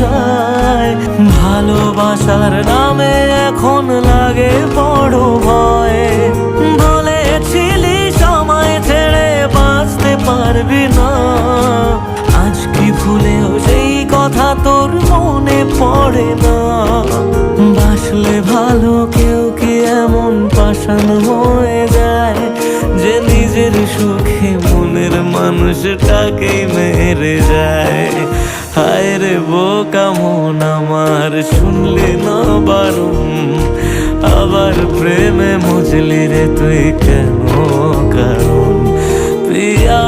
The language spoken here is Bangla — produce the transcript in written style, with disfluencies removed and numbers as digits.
যায়। ভালোবাসার নামে এখন লাগে বড় ভয়। বলেছিলি সময় ছেড়ে বাঁচতে পারবি না, আজ কি ভুলেও সেই কথা তোর মনে পড়ে না? বাসলে ভালো কেউ কি এমন পাষাণ হয়ে যায় যে নিজের সুখে মনের মানুষটাকেই মেরে যায়? হায় রে বোকা মন আমার, শুনলি না বারণ, আবার প্রেমে মজলি রে তুই কেন কারণ? প্রিয়া